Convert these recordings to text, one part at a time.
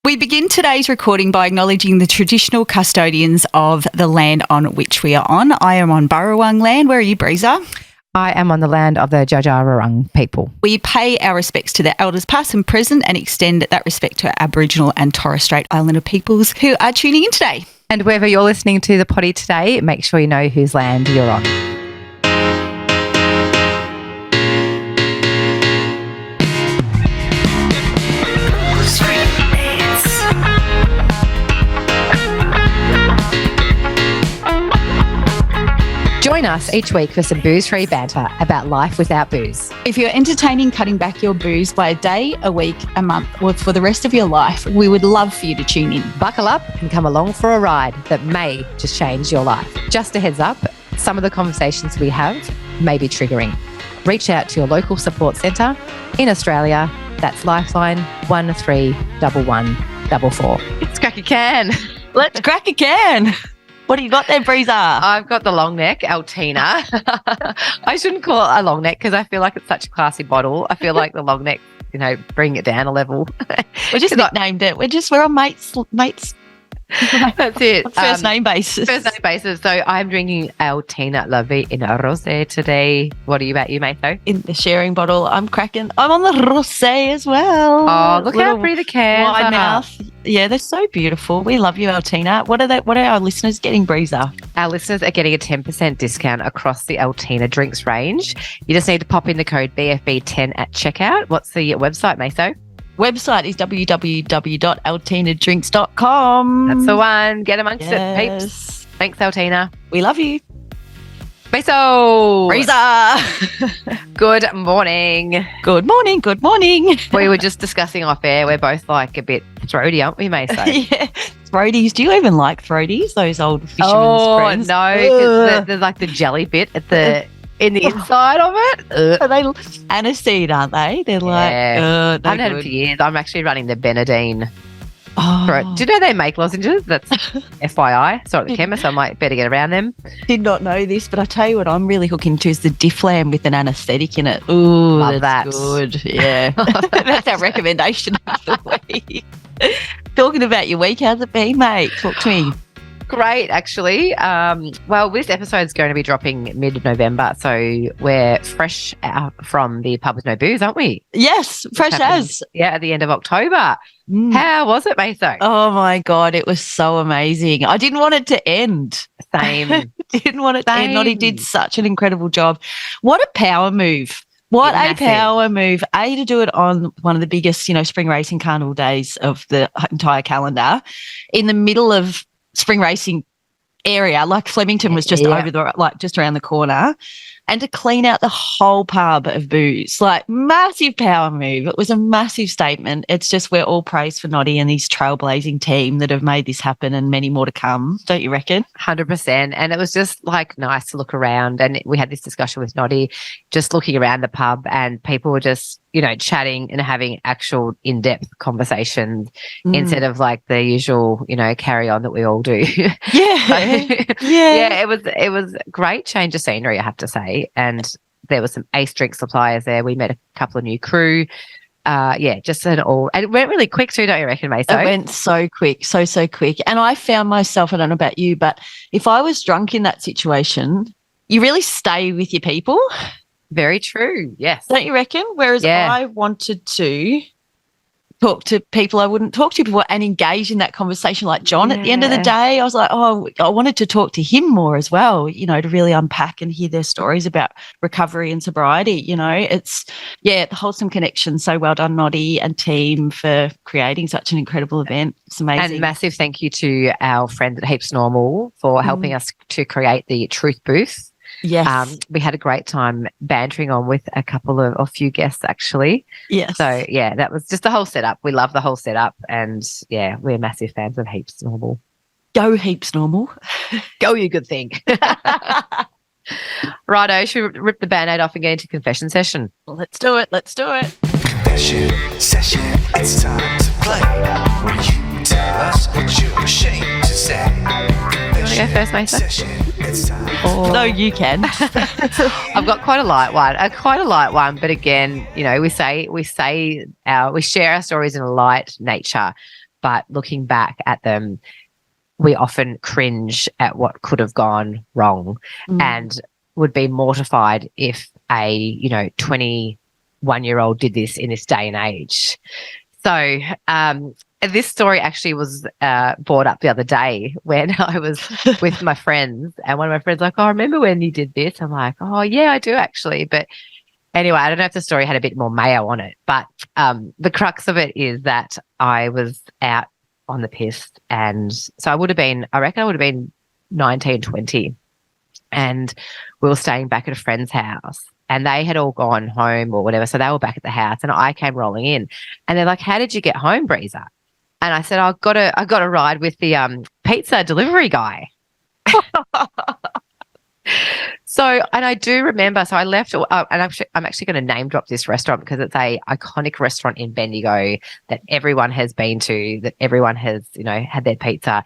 We begin today's recording by acknowledging the traditional custodians of the land on which we are on. I am on Burrawang land. Where are you, Breezer? I am on the land of the Djajarurrung people. We pay our respects to the elders past and present and extend that respect to Aboriginal and Torres Strait Islander peoples who are tuning in today. And wherever you're listening to the potty today, make sure you know whose land you're on. Join us each week for some booze-free banter about life without booze. If you're entertaining cutting back your booze by a day, a week, a month, or for the rest of your life, we would love for you to tune in. Buckle up and come along for a ride that may just change your life. Just a heads up, some of the conversations we have may be triggering. Reach out to your local support centre in Australia. That's Lifeline 131144. Let's crack a can. Let's crack a can. What do you got there, Breezer? I've got the long neck, Altina. I shouldn't call it a long neck because I feel like it's such a classy bottle. I feel like the long neck, bring it down a level. We're just nicknamed it. We're on mates. That's it. First name basis. So I'm drinking Altina La Vie in a rosé today. What are you about, Matho? In the sharing bottle, I'm on the rosé as well. Oh, look how pretty the cans wide are. Mouth. Yeah, they're so beautiful. We love you, Altina. What are our listeners getting, Breezer? Our listeners are getting a 10% discount across the Altina drinks range. You just need to pop in the code BFB10 at checkout. What's the website, Matho? Website is www.altinadrinks.com. That's the one. Get amongst it, peeps. Thanks, Altina. We love you. Beso. Breezer. Good morning. Good morning. Good morning. We were just discussing off air. We're both like a bit throaty, aren't we, Maso? Yeah. Throaties. Do you even like throaties? Those old fisherman's friends? Oh, no. Because there's like the jelly bit at the... in the inside of it. Are they aniseed, aren't they? They're like, I've had it for years. I'm actually running the Benadine. Oh. Do you know they make lozenges? That's FYI. So at the chemist, I might better get around them. Did not know this, but I tell you what I'm really hooking to is the Difflam with an anaesthetic in it. Ooh, love that's good. Yeah. That's our recommendation of the week. Talking about your week, how's it been, mate? Talk to me. Great, actually. Well, this episode's going to be dropping mid-November, so we're fresh out from the Pub with No Booze, aren't we? Yes, fresh as. Yeah, at the end of October. How was it, Maso? Oh, my God, it was so amazing. I didn't want it to end. Same. Didn't want it to end. Noddy did such an incredible job. What a power move. What a power move. To do it on one of the biggest, spring racing carnival days of the entire calendar in the middle of spring racing area, like Flemington was just just around the corner, and to clean out the whole pub of booze, like massive power move. It was a massive statement. It's just we're all praised for Noddy and his trailblazing team that have made this happen and many more to come, don't you reckon? 100%. And it was just like nice to look around, and we had this discussion with Noddy, just looking around the pub, and people were just chatting and having actual in-depth conversations instead of like the usual, carry on that we all do. Yeah. Yeah, it was a great change of scenery, I have to say. And there were some ace drink suppliers there. We met a couple of new crew. Just and it went really quick too, don't you reckon, Maso? It went so quick, so quick. And I found myself, I don't know about you, but if I was drunk in that situation, you really stay with your people. Very true, yes. Don't you reckon? Whereas I wanted to talk to people I wouldn't talk to before and engage in that conversation like John at the end of the day. I was like, I wanted to talk to him more as well, to really unpack and hear their stories about recovery and sobriety. It's, the wholesome connection. So well done, Noddy and team, for creating such an incredible event. It's amazing. And massive thank you to our friends at Heaps Normal for helping us to create the Truth Booth. Yes. We had a great time bantering on with a few guests actually. Yes. So that was just the whole setup. We love the whole setup, and we're massive fans of Heaps Normal. Go Heaps Normal. Go, you good thing. Righto, should we rip the Band-Aid off and get into confession session? Let's do it. Confession session, it's time to play. Where you tell us what you're ashamed to say. Go first, Mason. No, you can. I've got quite a light one, but again, we share our stories in a light nature. but looking back at them, we often cringe at what could have gone wrong and would be mortified if a 21-year-old did this in this day and age. So this story actually was brought up the other day when I was with my friends, and one of my friends was like, "Oh, remember when you did this?" I'm like, "Oh, yeah, I do actually." But anyway, I don't know if the story had a bit more mayo on it, but the crux of it is that I was out on the piss, and so I reckon I would have been 19, 20, and we were staying back at a friend's house, and they had all gone home or whatever, so they were back at the house, and I came rolling in, and they're like, "How did you get home, Breezer?" And I said, I got a ride with the pizza delivery guy. So, and I do remember, so I left, and I'm actually going to name drop this restaurant because it's a iconic restaurant in Bendigo that everyone has been to, that everyone has, had their pizza.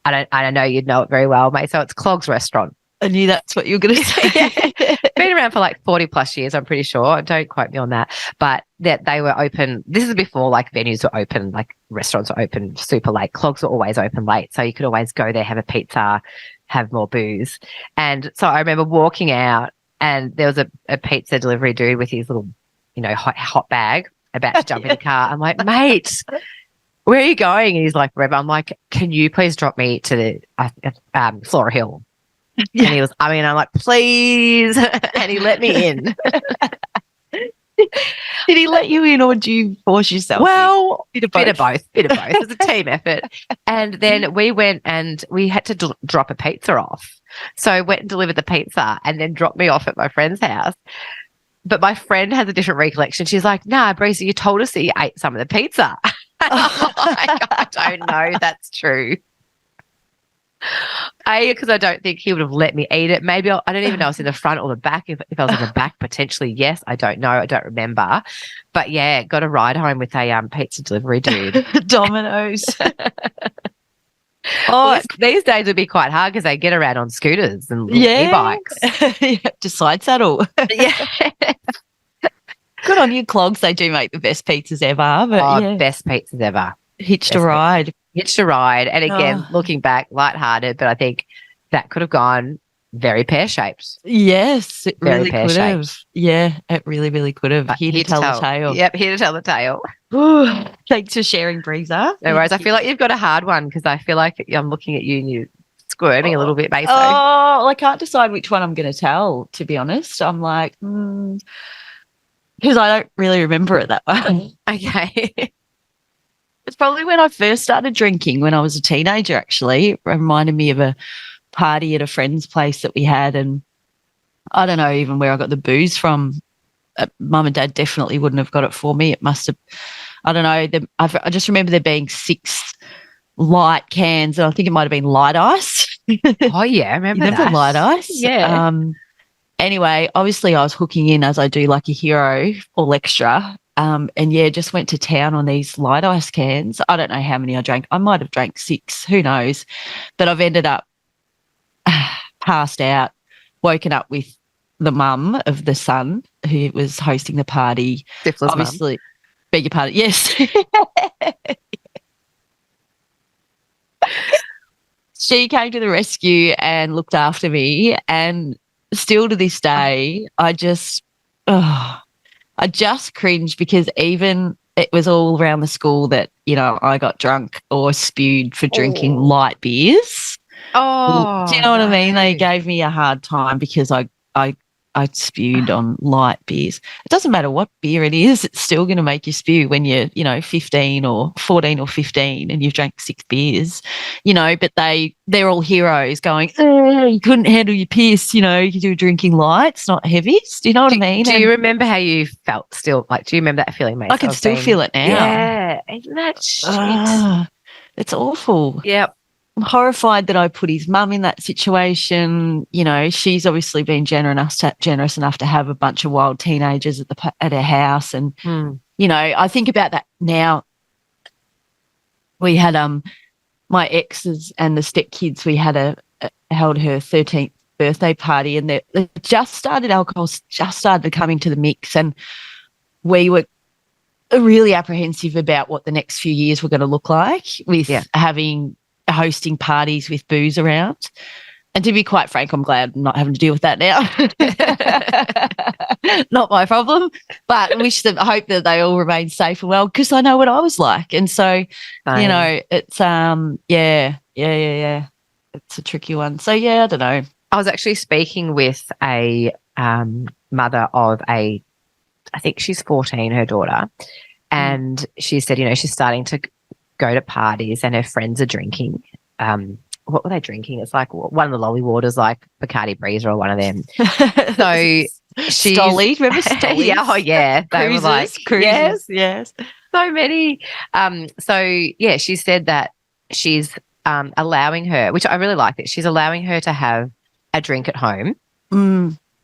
I know you'd know it very well, mate. So it's Clogg's Restaurant. I knew that's what you were going to say. Been around for like 40 plus years, I'm pretty sure. Don't quote me on that. But that they were open. This is before like venues were open, like restaurants were open super late. Clogs were always open late. So you could always go there, have a pizza, have more booze. And so I remember walking out, and there was a pizza delivery dude with his little, hot bag about to jump in the car. I'm like, "Mate, where are you going?" And he's like, "Wherever." I'm like, "Can you please drop me to the Flora Hill?" Yeah. And he was, I'm like, "Please." And he let me in. Did he let you in, or did you force yourself? Well, bit of both. It was a team effort. And then we went and we had to drop a pizza off. So I went and delivered the pizza and then dropped me off at my friend's house. But my friend has a different recollection. She's like, "Nah, Breezy, you told us that you ate some of the pizza." And I'm like, "I don't know if that's true." Because I don't think he would have let me eat it. Maybe I don't even know if it's in the front or the back. If I was in the back, potentially, yes. I don't know. I don't remember. But yeah, got a ride home with a pizza delivery dude. Domino's. Well, these days would be quite hard because they get around on scooters and e-bikes. You have to side saddle. Yeah. Good on you, Clogs. They do make the best pizzas ever. But best pizzas ever. Hitched a ride. And again, looking back, lighthearted, but I think that could have gone very pear-shaped. Yes, it very really could have. Yeah, it really, really could have. Here to tell the tale. Yep, here to tell the tale. Ooh, thanks for sharing, Breezer. No worries. I feel like you've got a hard one because I feel like I'm looking at you and you're squirming a little bit, basically. Oh, well, I can't decide which one I'm going to tell, to be honest. I'm like, because I don't really remember it that well. Okay. It's probably when I first started drinking, when I was a teenager, actually. It reminded me of a party at a friend's place that we had, and I don't know even where I got the booze from. Mum and Dad definitely wouldn't have got it for me. It must have, I don't know. I just remember there being 6 light cans, and I think it might have been light ice. Oh, yeah, I remember that. Light ice? Yeah. Anyway, obviously I was hooking in as I do like a hero all extra. And just went to town on these light ice cans. I don't know how many I drank. I might have drank 6, who knows? But I've ended up passed out, woken up with the mum of the son who was hosting the party. Syphilis obviously, mum. Beg your pardon. Yes. She came to the rescue and looked after me. And still to this day, I just cringed because even it was all around the school that, I got drunk or spewed for drinking light beers. Oh, do you know what I mean? They gave me a hard time because I spewed on light beers. It doesn't matter what beer it is, it's still going to make you spew when you're, 15 or 14 or 15 and you've drank 6 beers, but they're all heroes going, you couldn't handle your piss, you do drinking light, it's not heavy. Do you know what I mean? Do you remember how you felt still? Like, do you remember that feeling, mate? I can still feel it now. Yeah. Isn't that shit? It's awful. Yep. I'm horrified that I put his mum in that situation. She's obviously been generous enough to have a bunch of wild teenagers at her house. And, I think about that now. We had my exes and the stepkids, we had held her 13th birthday party, and alcohol just started coming to the mix, and we were really apprehensive about what the next few years were going to look like with Yeah. hosting parties with booze around. And to be quite frank, I'm glad I'm not having to deal with that now. Not my problem, but I hope that they all remain safe and well, because I know what I was like. And so, you know, it's yeah. It's a tricky one. So yeah, I don't know. I was actually speaking with a mother of I think she's 14, her daughter, and she said, you know, she's starting to go to parties and her friends are drinking. What were they drinking? It's like one of the lolly waters, like Bacardi Breezer or one of them. So she's Stollies, remember Stollies? Yeah, oh yeah. They were like cruises, yes. So many. So yeah, she said that she's allowing her, which I really like, that she's allowing her to have a drink at home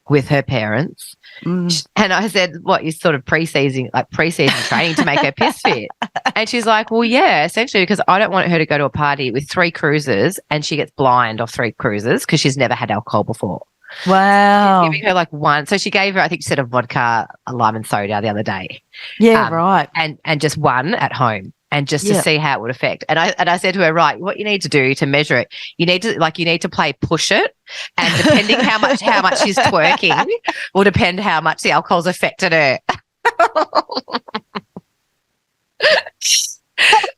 with her parents. And I said, what, you're sort of pre-season training to make her piss fit? And she's like, well, yeah, essentially, because I don't want her to go to a party with 3 cruisers and she gets blind off 3 cruisers because she's never had alcohol before. Wow. She's giving her like one. So she gave her, I think she said, a vodka, a lime and soda the other day. Yeah, right. And just one at home. And just to see how it would affect. And I said to her, right, what you need to do to measure it, you need to play push it. And depending how much she's twerking will depend how much the alcohol's affected her.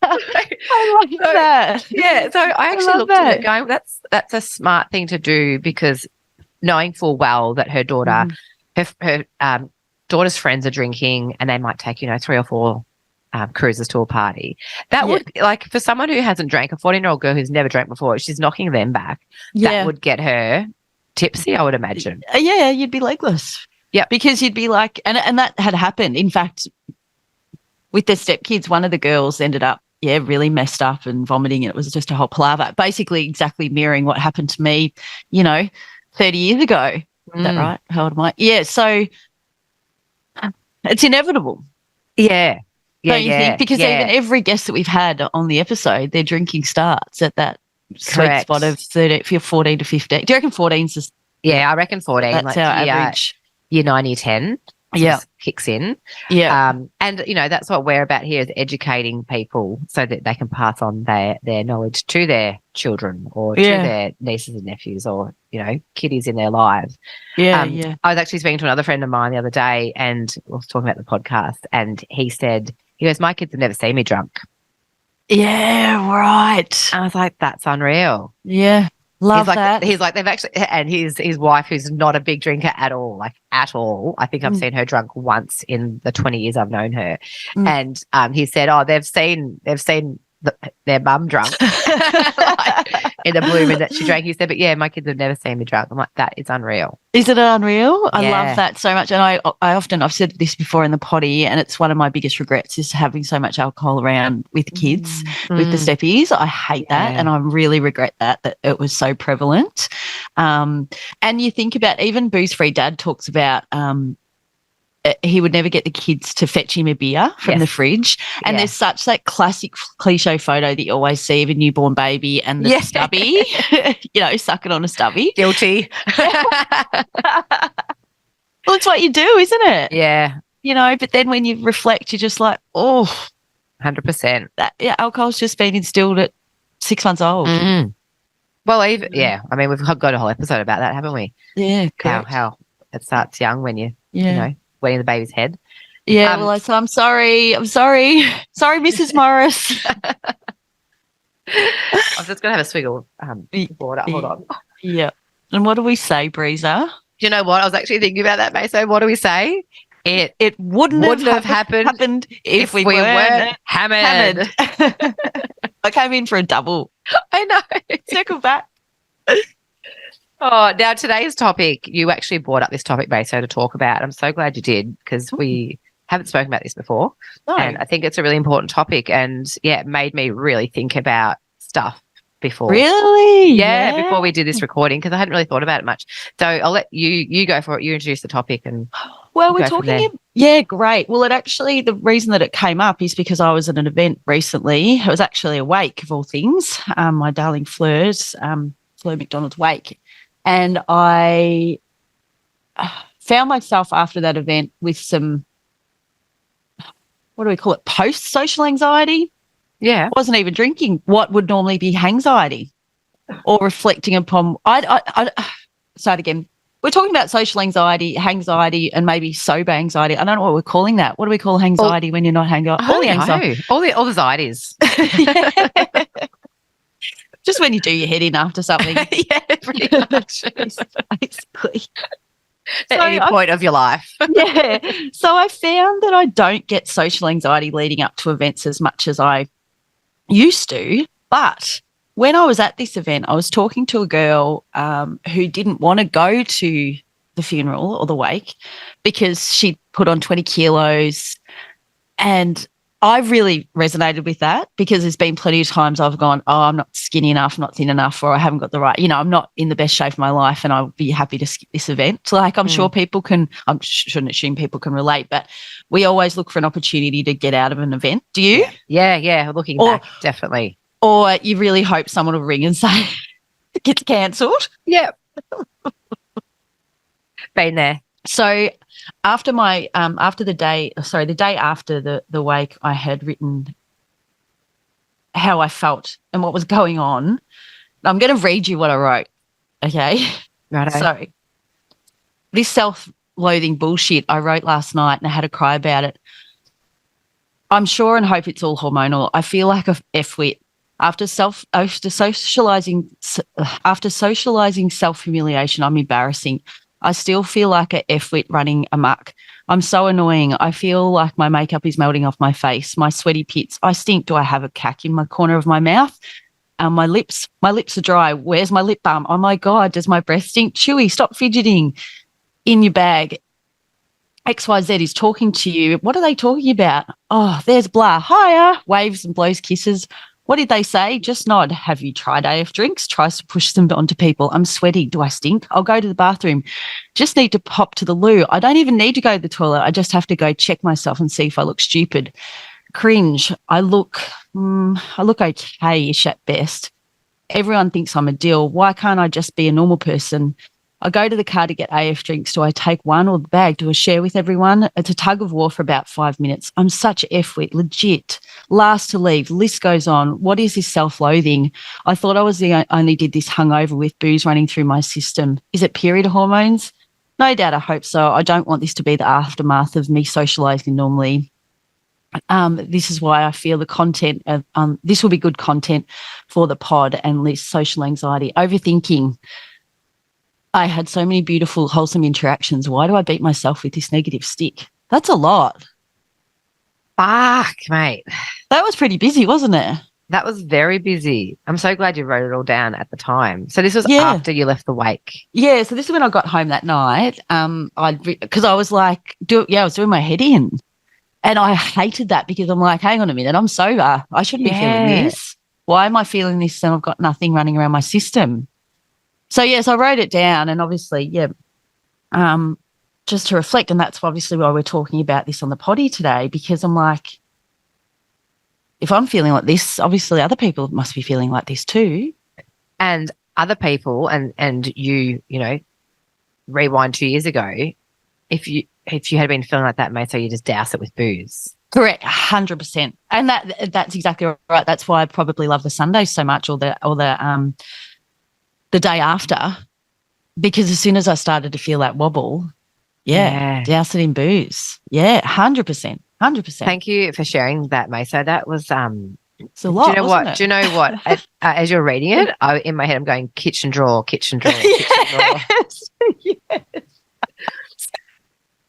I like that. Yeah. So I actually looked at it going, that's a smart thing to do, because knowing full well that her daughter, her daughter's friends are drinking and they might take, 3 or 4 cruises to a party. That would, like, for someone who hasn't drank, a 14-year-old girl who's never drank before, she's knocking them back. That would get her tipsy, I would imagine. Yeah, you'd be legless. Yeah, because you'd be like, and that had happened. In fact, with the stepkids, one of the girls ended up, really messed up and vomiting. It was just a whole palaver. Basically, exactly mirroring what happened to me, 30 years ago. Is that right? How old am I? Yeah, so it's inevitable. Yeah. Don't you think? Because even every guest that we've had on the episode, their drinking starts at that sweet spot of 14 to 15. Do you reckon 14's just... Yeah, I reckon 14. That's like our average. Year 9, year 10. Kicks in. Yeah. And, that's what we're about here, is educating people so that they can pass on their knowledge to their children or to their nieces and nephews or, kiddies in their lives. Yeah, I was actually speaking to another friend of mine the other day and we were talking about the podcast, and he goes, my kids have never seen me drunk. Yeah, right. I was like, that's unreal. Yeah. Love that. He's like, they've actually, and his wife, who's not a big drinker at all, like at all. I think I've seen her drunk once in the 20 years I've known her. And he said, they've seen their mum drunk like, in the blue moon that she drank. He said, but yeah, my kids have never seen me drunk. I'm like, that is unreal. Is it unreal? I love that so much. And I've said this before in the potty, and it's one of my biggest regrets is having so much alcohol around with kids, with the steppies. I hate that. And I really regret that it was so prevalent. And you think about, even Booze Free Dad talks about, he would never get the kids to fetch him a beer from the fridge. And there's such that classic cliche photo that you always see of a newborn baby and the stubby, sucking on a stubby. Guilty. Well, it's what you do, isn't it? Yeah. But then when you reflect, you're just like, 100%. Alcohol's just been instilled at 6 months old. Mm-hmm. Well, I mean, we've got a whole episode about that, haven't we? Yeah, correct. How it starts young when you, wetting the baby's head. Yeah, I'm sorry, Mrs. Morris. I was just going to have a swig of water. Hold on. Yeah. And what do we say, Breezer? Do you know what? I was actually thinking about that, Maso. What do we say? It wouldn't have happened if we weren't hammered. I came in for a double. I know. Circle back. Oh, now today's topic, you actually brought up this topic, Maso, to talk about. I'm so glad you did, because we haven't spoken about this before. No. And I think it's a really important topic, and it made me really think about stuff before. Really? Yeah, before we did this recording, because I hadn't really thought about it much. So I'll let you go for it. You introduce the topic. And we're talking. Great. Well, the reason that it came up is because I was at an event recently. It was actually a wake of all things. My darling Fleur's, Fleur McDonald's wake. And I found myself after that event with some what do we call it? Post-social anxiety. Yeah. Wasn't even drinking. What would normally be hangxiety or reflecting upon. Start again. We're talking about social anxiety, hangxiety, and maybe sober anxiety. I don't know what we're calling that. What do we call hangxiety when you're not hangxiety? All the anxiety. All the anxieties. Yeah. Just when you do your head in after something. Yeah, pretty much. Basically. At any point of your life. Yeah. So I found that I don't get social anxiety leading up to events as much as I used to. But when I was at this event, I was talking to a girl who didn't want to go to the funeral or the wake because she put on 20 kilos. And I really resonated with that because there's been plenty of times I've gone, oh, I'm not skinny enough, not thin enough, or I haven't got the right, I'm not in the best shape of my life and I'll be happy to skip this event. Like I'm sure people can, I shouldn't assume people can relate, but we always look for an opportunity to get out of an event. Do you? Yeah. Looking back, definitely. Or you really hope someone will ring and say it gets cancelled. Yeah. Been there. So after the day after the wake, I had written how I felt and what was going on. I'm going to read you what I wrote, okay? Righto. So this self-loathing bullshit I wrote last night and I had to cry about it. I'm sure and hope it's all hormonal. I feel like a F-wit. After socializing self-humiliation, I'm embarrassing. I still feel like a F-wit running amok. I'm so annoying. I feel like my makeup is melting off my face, my sweaty pits. I stink. Do I have a cack in my corner of my mouth? My lips are dry. Where's my lip balm? Oh, my God, does my breath stink? Chewy, stop fidgeting in your bag. XYZ is talking to you. What are they talking about? Oh, there's blah. Hiya. Waves and blows kisses. What did they say? Just nod. Have you tried AF drinks? Tries to push them onto people. I'm sweaty. Do I stink? I'll go to the bathroom. Just need to pop to the loo. I don't even need to go to the toilet. I just have to go check myself and see if I look stupid. Cringe. I look okay-ish at best. Everyone thinks I'm a deal. Why can't I just be a normal person? I go to the car to get AF drinks. Do I take one or the bag? Do I share with everyone? It's a tug of war for about 5 minutes. I'm such F-wit, legit. Last to leave. List goes on. What is this self-loathing? I thought I was only did this hungover with booze running through my system. Is it period hormones? No doubt. I hope so. I don't want this to be the aftermath of me socializing normally. This is why I feel the content of this will be good content for the pod and list social anxiety. Overthinking. I had so many beautiful, wholesome interactions. Why do I beat myself with this negative stick? That's a lot. Fuck, mate. That was pretty busy, wasn't it? That was very busy. I'm so glad you wrote it all down at the time. So this was after you left the wake. Yeah, so this is when I got home that night. Because I was like, I was doing my head in. And I hated that because I'm like, hang on a minute, I'm sober. I shouldn't be feeling this. Why am I feeling this and I've got nothing running around my system? So, yes, I wrote it down and obviously, just to reflect, and that's obviously why we're talking about this on the potty today, because I'm like, if I'm feeling like this, obviously other people must be feeling like this too. And other people, and you rewind 2 years ago, if you had been feeling like that, mate, so you just douse it with booze. Correct, 100%. And that's exactly right. That's why I probably love the Sundays so much, or the day after, because as soon as I started to feel that wobble, douse it in booze. Yeah, 100%. Thank you for sharing that, May. So that was it's a lot. Do you know what? As you're reading it, in my head I'm going kitchen drawer, kitchen drawer, kitchen drawer. Yes.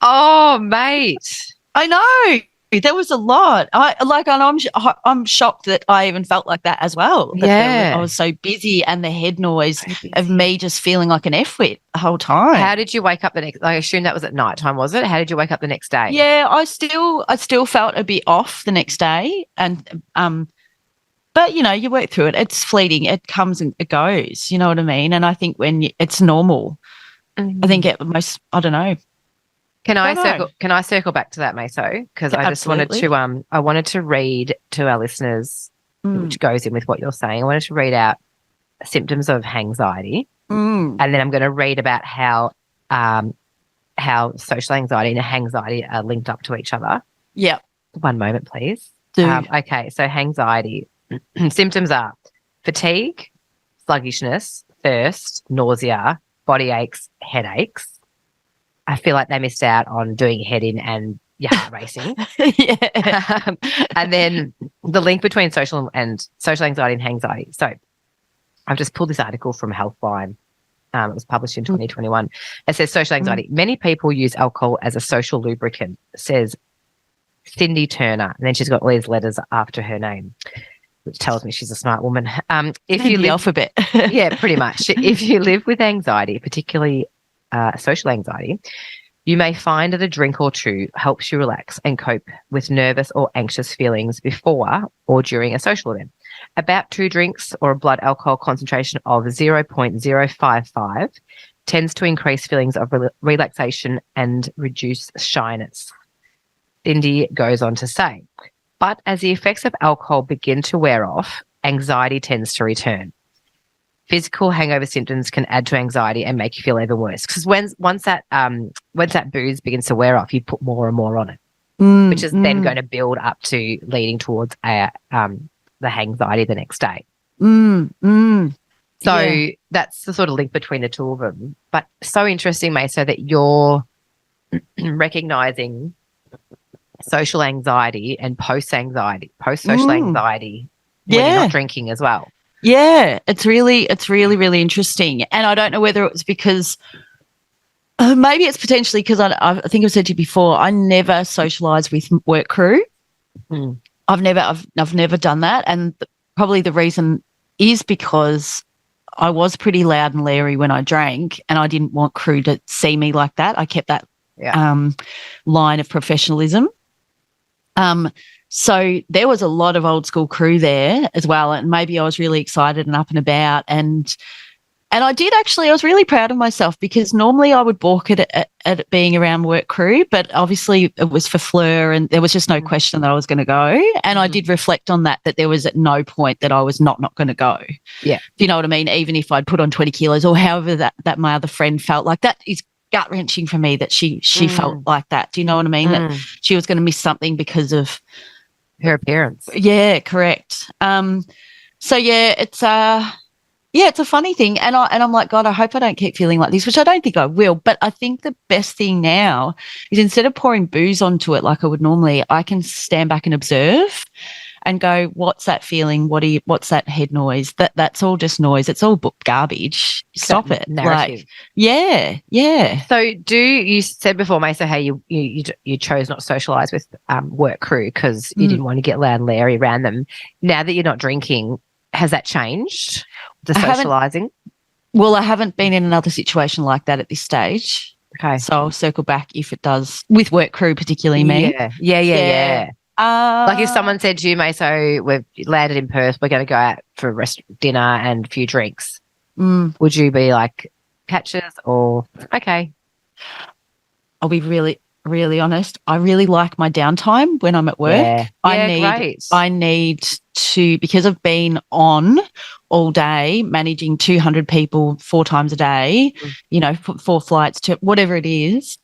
Oh, mate. I know. There was a lot. I'm shocked that I even felt like that as well. I was so busy, and the head noise of me just feeling like an F-wit the whole time. How did you wake up the next? I assume that was at night time, was it? How did you wake up the next day? Yeah, I still felt a bit off the next day, and but you work through it. It's fleeting. It comes and it goes. You know what I mean? And I think when it's normal, I think I don't know. Can I circle back to that, Meso? Because I just wanted to read to our listeners, which goes in with what you're saying. I wanted to read out symptoms of hangxiety, and then I'm going to read about how social anxiety and hangxiety are linked up to each other. Yeah. One moment, please. Do. Okay, so Hangxiety. Symptoms are fatigue, sluggishness, thirst, nausea, body aches, headaches. I feel like they missed out on doing head in and your heart racing. Yeah. And then the link between social anxiety and Hangxiety. So I've just pulled this article from Healthline. It was published in 2021. It says social anxiety. Many people use alcohol as a social lubricant, says Cindy Turner. And then she's got all these letters after her name, which tells me she's a smart woman. If you the alphabet. yeah, pretty much. If you live with anxiety, particularly social anxiety, you may find that a drink or two helps you relax and cope with nervous or anxious feelings before or during a social event. About 2 drinks or a blood alcohol concentration of 0.055 tends to increase feelings of relaxation and reduce shyness. Cindy goes on to say, but as the effects of alcohol begin to wear off, anxiety tends to return. Physical hangover symptoms can add to anxiety and make you feel even worse. Because once that booze begins to wear off, you put more and more on it, which is then going to build up to leading towards the anxiety the next day. So that's the sort of link between the two of them. But so interesting, May, so that you're recognizing social anxiety and post-social anxiety when you're not drinking as well. Yeah, it's really, really interesting. And I don't know whether it was because maybe it's potentially because I think I've said to you before, I never socialise with work crew. I've never done that, and probably the reason is because I was pretty loud and leery when I drank, and I didn't want crew to see me like that. I kept that line of professionalism. So there was a lot of old school crew there as well, and maybe I was really excited and up and about, and I was really proud of myself because normally I would balk at it being around work crew, but obviously it was for Fleur and there was just no question that I was going to go, and I did reflect on that there was at no point that I was not going to go. Yeah. Do you know what I mean? Even if I'd put on 20 kilos or however that my other friend felt, like that is gut-wrenching for me that she felt like that. Do you know what I mean? That she was going to miss something because of her appearance. Yeah, correct. So yeah, it's a funny thing, and I'm like, God, I hope I don't keep feeling like this, which I don't think I will. But I think the best thing now is instead of pouring booze onto it like I would normally, I can stand back and observe and go, what's that feeling? What's that head noise? That's all just noise. It's all garbage. Stop it. Narrative. Like, yeah. So you said before, Mesa, how you chose not to socialise with work crew because you didn't want to get loud and leery around them. Now that you're not drinking, has that changed, the socialising? Well, I haven't been in another situation like that at this stage. Okay. So I'll circle back if it does, with work crew particularly me. Yeah. Like if someone said to you, May, so we've landed in Perth, we're going to go out for dinner and a few drinks. Would you be like, catches or okay? I'll be really, really honest. I really like my downtime when I'm at work. Yeah. I need to, because I've been on all day managing 200 people 4 times a day, 4 flights to whatever it is.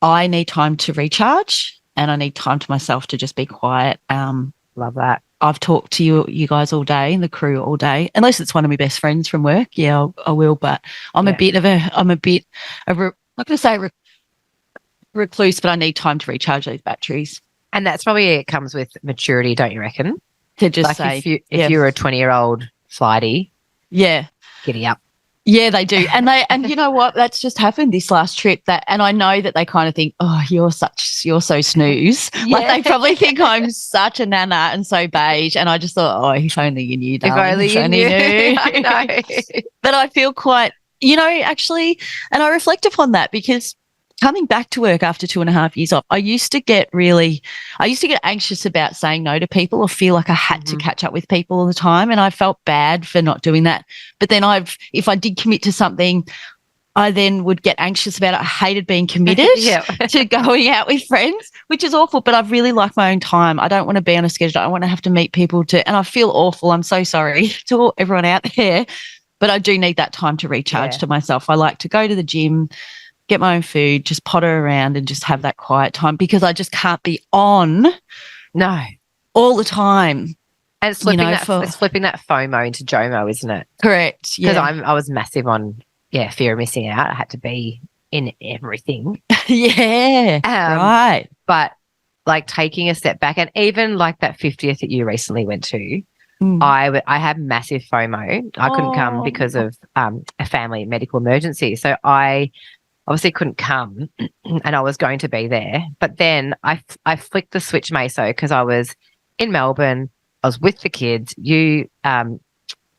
I need time to recharge. And I need time to myself to just be quiet. Love that. I've talked to you guys all day and the crew all day, unless it's one of my best friends from work. Yeah, I will. But I'm a bit of I'm not going to say recluse, but I need time to recharge those batteries. And that's probably it comes with maturity, don't you reckon? To just like say, if you're a 20-year-old flighty, giddy up. Yeah, they do. And you know what? That's just happened this last trip. And I know that they kind of think, oh, you're so snooze. Yeah. Like they probably think I'm such a nana and so beige. And I just thought, oh, if only you knew, darling. If only you knew. I know. But I feel quite, actually, and I reflect upon that because coming back to work after 2.5 years off, I used to get anxious about saying no to people or feel like I had to catch up with people all the time. And I felt bad for not doing that. But then if I did commit to something, I then would get anxious about it. I hated being committed to going out with friends, which is awful. But I really like my own time. I don't want to be on a schedule. I don't want to have to meet people and I feel awful. I'm so sorry to everyone out there, but I do need that time to recharge to myself. I like to go to the gym, get my own food, just potter around and just have that quiet time because I just can't be on No. all the time. And it's flipping, for, it's flipping that FOMO into JOMO, isn't it? correct. Because Yeah. I was massive on, fear of missing out. I had to be in everything. Yeah. Right. But like taking a step back, and even like that 50th that you recently went to, I had massive FOMO. I couldn't come because of a family medical emergency. So I obviously couldn't come and I was going to be there. But then I flicked the switch, Meso, because I was in Melbourne. I was with the kids. You, what's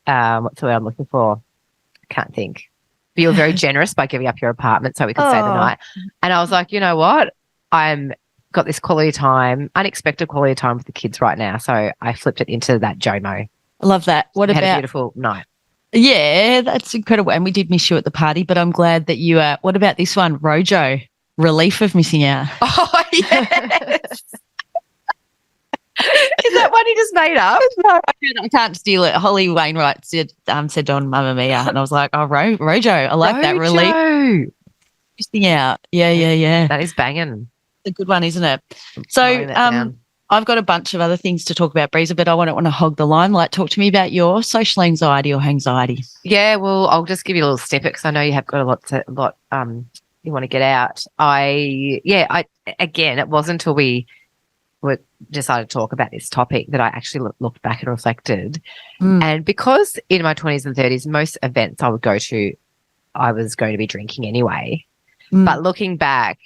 the word I'm looking for? I can't think. But you were very generous by giving up your apartment so we could stay the night. And I was like, you know what? I'm got this quality time, unexpected quality time with the kids right now. So I flipped it into that JOMO. I love that. What about? Had a beautiful night. Yeah, that's incredible. And we did miss you at the party, but I'm glad that you what about this one? Rojo, relief of missing out. Oh, yes. Is that one you just made up? No, I can't steal it. Holly Wainwright said on Mamma Mia, and I was like, oh, Rojo. I like that relief. Missing out. Yeah. That is banging. It's a good one, isn't it? So I've got a bunch of other things to talk about, Breezer, but I don't want to hog the limelight. Talk to me about your social anxiety or Hangxiety. Yeah, well, I'll just give you a little snippet because I know you have got a lot you want to get out. Again, it wasn't until we decided to talk about this topic that I actually looked back and reflected. And because in my 20s and 30s, most events I would go to, I was going to be drinking anyway. But looking back,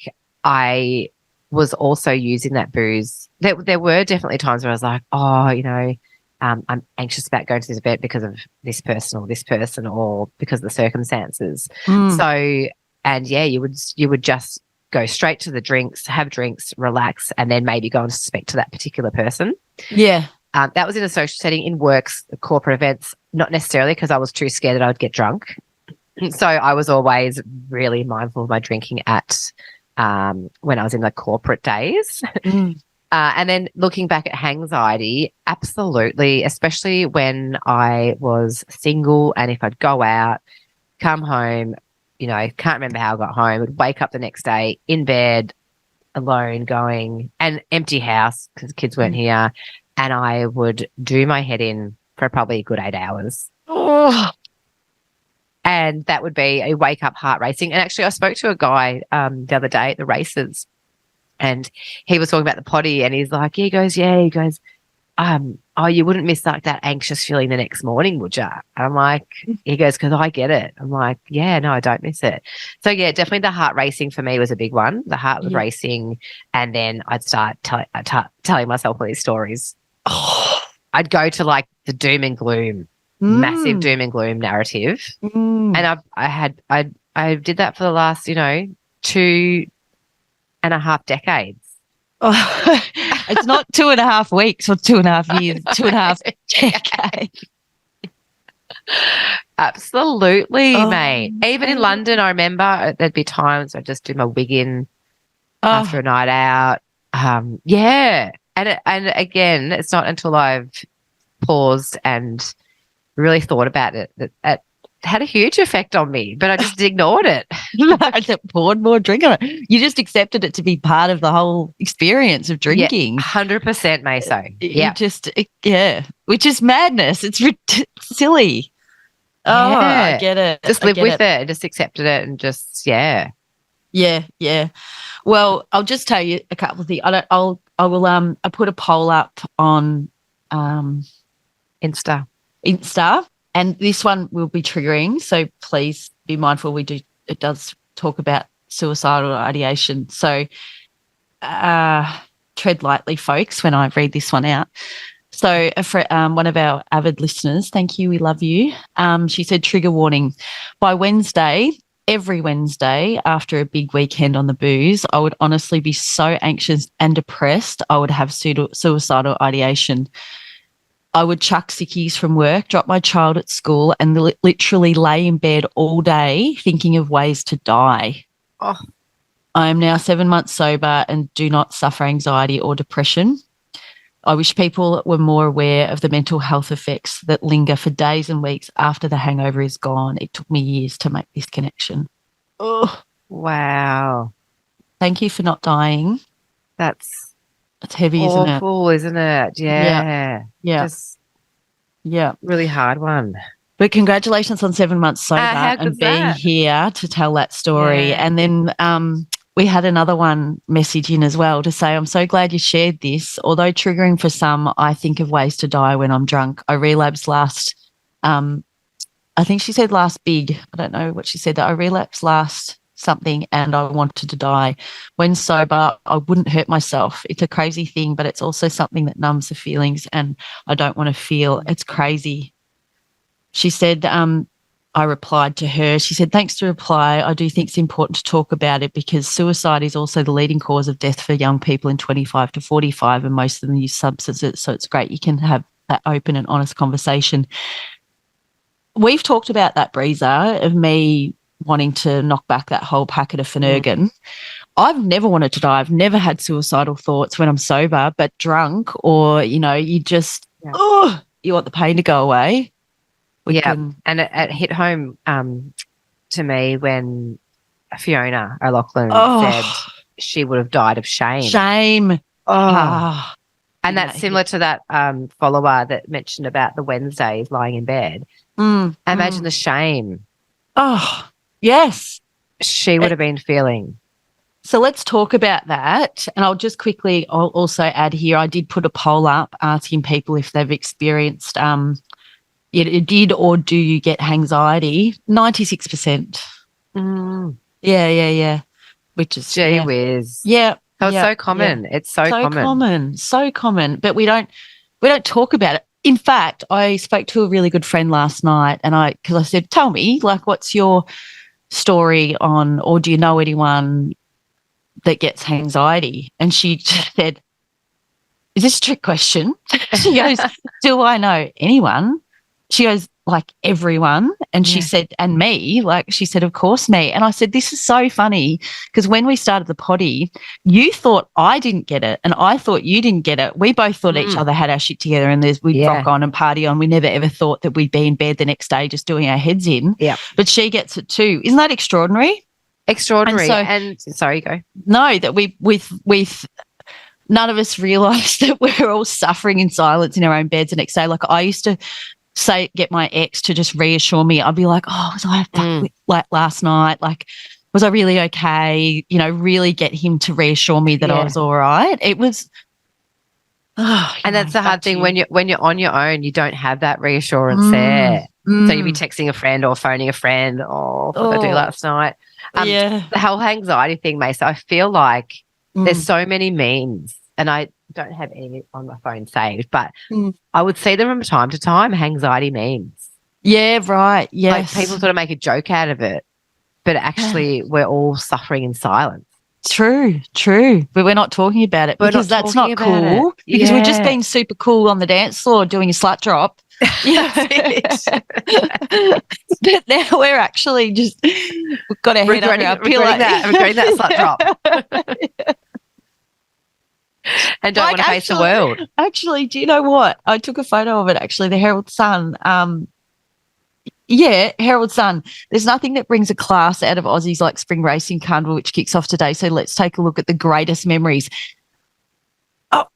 I was also using that booze. There were definitely times where I was like, I'm anxious about going to this event because of this person or because of the circumstances. So, and yeah, you would just go straight to the drinks, have drinks, relax, and then maybe go and speak to that particular person. Yeah. That was in a social setting, in works, corporate events, not necessarily because I was too scared that I would get drunk. So I was always really mindful of my drinking at when I was in the corporate days. And then looking back at Hangxiety, absolutely, especially when I was single and if I'd go out, come home, can't remember how I got home, would wake up the next day in bed alone and empty house because the kids weren't here, and I would do my head in for probably a good 8 hours. Oh. And that would be a wake up heart racing. And actually I spoke to a guy the other day at the races and he was talking about the potty and he's like, he goes, you wouldn't miss like that anxious feeling the next morning, would you? I'm like, he goes, because I get it. I'm like, yeah, no, I don't miss it. So yeah, definitely the heart racing for me was a big one. The heart was racing, and then I'd start telling myself all these stories. I'd go to like the doom and gloom, massive doom and gloom narrative, and I did that for the last 2.5 decades. Oh, it's not 2.5 weeks or 2.5 years, 2.5 decades. Absolutely, mate. Even in London, I remember there'd be times I'd just do my wig in after a night out. Yeah. And again, it's not until I've paused and really thought about it that it had a huge effect on me, but I just ignored it. I just poured more drink on it. You just accepted it to be part of the whole experience of drinking. 100%, Meso. Which is madness. It's silly. Oh, I get it. Just live with it. Just accepted it and just, Yeah. Well, I'll just tell you a couple of things. I put a poll up on Insta. And this one will be triggering, so please be mindful. It does talk about suicidal ideation. So tread lightly, folks, when I read this one out. So one of our avid listeners, thank you, we love you. She said, trigger warning. By Wednesday, every Wednesday after a big weekend on the booze, I would honestly be so anxious and depressed, I would have suicidal ideation. I would chuck sickies from work, drop my child at school, and literally lay in bed all day thinking of ways to die. Oh. I am now 7 months sober and do not suffer anxiety or depression. I wish people were more aware of the mental health effects that linger for days and weeks after the hangover is gone. It took me years to make this connection. Oh, wow. Thank you for not dying. That's It's heavy, isn't it? Awful, isn't it? Yeah. Yeah. Just Yeah. really hard one. But congratulations on 7 months sober how and good's being that? here to tell that story. Yeah. And then we had another one message in as well to say, I'm so glad you shared this. Although triggering for some, I think of ways to die when I'm drunk. I relapsed last, I think she said last big, I don't know what she said, that I relapsed last something and I wanted to die. When sober, I wouldn't hurt myself. It's a crazy thing, but it's also something that numbs the feelings and I don't want to feel. It's crazy. She said, I replied to her. She said, thanks to reply. I do think it's important to talk about it because suicide is also the leading cause of death for young people in 25 to 45 and most of them use substances. So it's great you can have that open and honest conversation. We've talked about that, Breezer, of me wanting to knock back that whole packet of Finnegan. I've never wanted to die. I've never had suicidal thoughts when I'm sober, but drunk or, you just, you want the pain to go away. And it hit home to me when Fiona O'Loughlin said she would have died of shame. Shame. And that's similar to that follower that mentioned about the Wednesdays lying in bed. Imagine the shame. Oh, yes. She would have been feeling. So let's talk about that. And I'll also add here, I did put a poll up asking people if they've experienced did or do you get Hangxiety? 96%. Yeah. Which is gee whiz. Yeah. So it's so common. Yeah. It's so common. So common. But we don't talk about it. In fact, I spoke to a really good friend last night because I said, tell me, like, what's your story on, or do you know anyone that gets Hangxiety? And she said, is this a trick question? She goes, do I know anyone? She goes, like everyone. And she said, and me, like she said, of course me. And I said, this is so funny because when we started the potty, you thought I didn't get it and I thought you didn't get it. We both thought each other had our shit together and we'd rock on and party on. We never ever thought that we'd be in bed the next day just doing our heads in. Yeah. But she gets it too. Isn't that extraordinary? Extraordinary. And sorry, go. No, that we none of us realised that we're all suffering in silence in our own beds the next day. Like I used to get my ex to just reassure me. I'd be like, was I like last night? Like, was I really okay? Really get him to reassure me that I was all right. It was, and that's the hard thing when you're on your own, you don't have that reassurance there. So you'd be texting a friend or phoning a friend. What did I do last night? The whole Hangxiety thing, Mace. I feel like there's so many memes, and I don't have any on my phone saved, but I would see them from time to time, Hangxiety memes. Yeah, right. Yes. Like people sort of make a joke out of it, but actually we're all suffering in silence. True. But we're not talking about it because that's not cool. Because we're just being super cool on the dance floor doing a slut drop. But now we're actually we've got our head under our pillow. Regretting that slut drop. And don't want to face the world. Actually, do you know what? I took a photo of it, actually, the Herald Sun. Herald Sun. There's nothing that brings a class out of Aussies like Spring Racing Carnival, which kicks off today. So let's take a look at the greatest memories. Oh,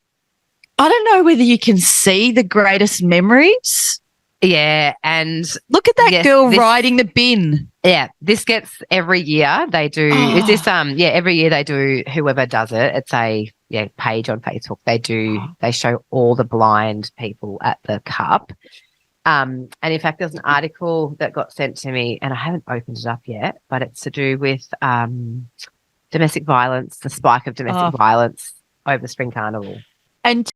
I don't know whether you can see the greatest memories. Yeah, and look at that girl riding the bin. Yeah, this gets every year they do. Is this every year they do, whoever does it, it's a page on Facebook. They show all the blind people at the cup. And in fact, there's an article that got sent to me and I haven't opened it up yet, but it's to do with domestic violence, the spike of domestic violence over the Spring Carnival. And